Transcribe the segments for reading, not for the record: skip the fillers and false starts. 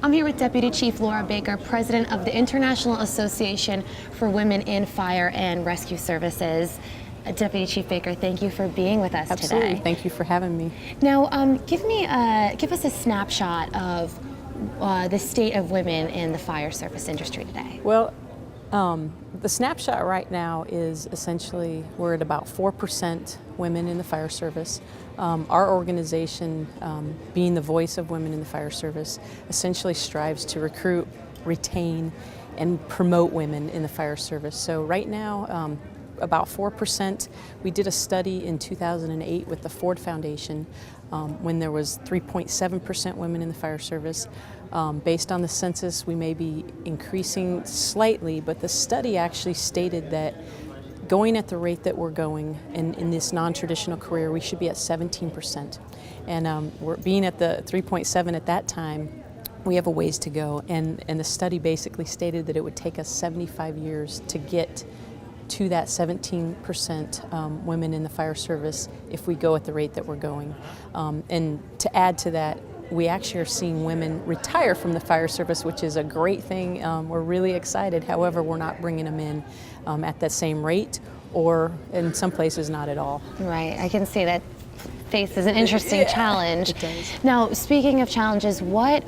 I'm here with Deputy Chief Laura Baker, President of the International Association for Women in Fire and Rescue Services. Deputy Chief Baker, thank you for being with us Absolutely. today. Thank you for having me. Now, give us a snapshot of the state of women in the fire service industry today. Well, the snapshot right now is essentially we're at about 4% women in the fire service. Our organization, being the voice of women in the fire service, essentially strives to recruit, retain, and promote women in the fire service. So right now, about 4%. We did a study in 2008 with the Ford Foundation when there was 3.7% women in the fire service. Based on the census, we may be increasing slightly, but the study actually stated that going at the rate that we're going in this non-traditional career, we should be at 17%. And we're being at the 3.7 at that time, we have a ways to go. And the study basically stated that it would take us 75 years to get to that 17% women in the fire service if we go at the rate that we're going. And to add to that, we actually are seeing women retire from the fire service, which is a great thing. We're really excited. However, we're not bringing them in at that same rate, or in some places not at all. Right, I can see that faces an interesting challenge. It does. Now, speaking of challenges, what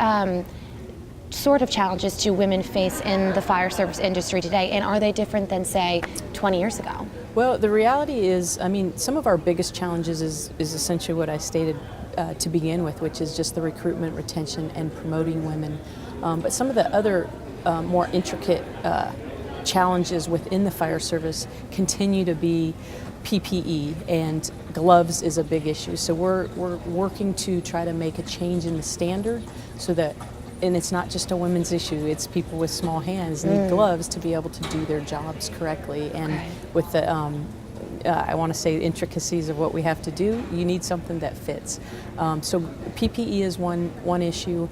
sort of challenges do women face in the fire service industry today, and are they different than, say, 20 years ago? Well, the reality is, I mean, some of our biggest challenges is essentially what I stated to begin with, which is just the recruitment, retention, and promoting women. But some of the other more intricate challenges within the fire service continue to be PPE, and gloves is a big issue. So we're working to try to make a change in the standard so that, and it's not just a women's issue, it's people with small hands need gloves to be able to do their jobs correctly. And with the, I want to say, intricacies of what we have to do, you need something that fits. So PPE is one issue.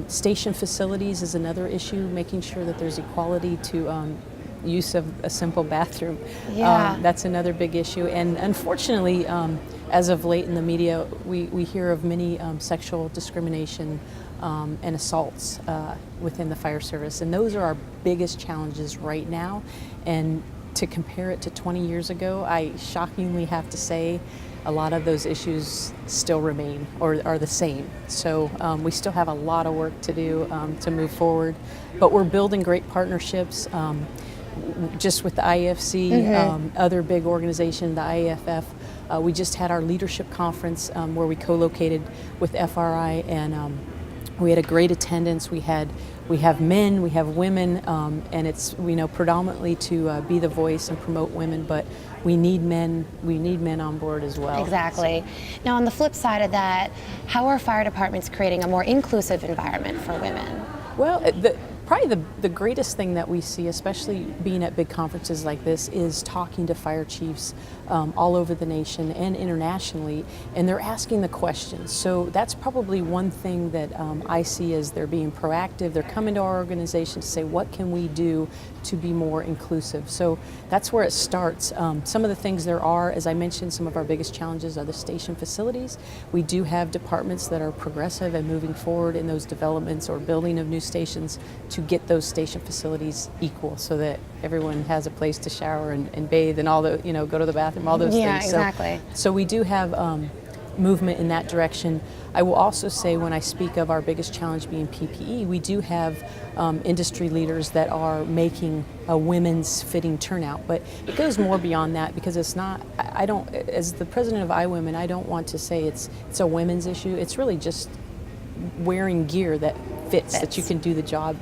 Station facilities is another issue, making sure that there's equality to use of a simple bathroom. Yeah. That's another big issue. And unfortunately, as of late in the media, we hear of many sexual discrimination and assaults within the fire service. And those are our biggest challenges right now. And to compare it to 20 years ago, I shockingly have to say a lot of those issues still remain or are the same. So we still have a lot of work to do to move forward. But we're building great partnerships. Just with the IAFC, other big organization, the IAFF. We just had our leadership conference where we co-located with FRI, and we had a great attendance. We have men, we have women, and it's, we know, predominantly to be the voice and promote women, but we need men on board as well. Exactly. Now, on the flip side of that, how are fire departments creating a more inclusive environment for women? Well, probably the greatest thing that we see, especially being at big conferences like this, is talking to fire chiefs all over the nation and internationally, and they're asking the questions. So that's probably one thing that I see as they're being proactive. They're coming to our organization to say, what can we do to be more inclusive? So that's where it starts. Some of the things there are, as I mentioned, some of our biggest challenges are the station facilities. We do have departments that are progressive and moving forward in those developments or building of new stations to get those station facilities equal so that everyone has a place to shower and bathe and all the, go to the bathroom, all those things. Yeah, exactly. So we do have movement in that direction. I will also say, when I speak of our biggest challenge being PPE, we do have industry leaders that are making a women's fitting turnout, but it goes more beyond that, because it's not, I don't, as the president of iWomen, I don't want to say it's a women's issue. It's really just wearing gear that fits, that you can do the job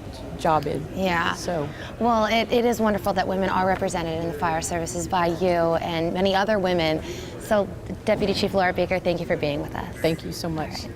in. Yeah. So, well, it is wonderful that women are represented in the fire services by you and many other women. So, Deputy Chief Laura Baker, thank you for being with us. Thank you so much.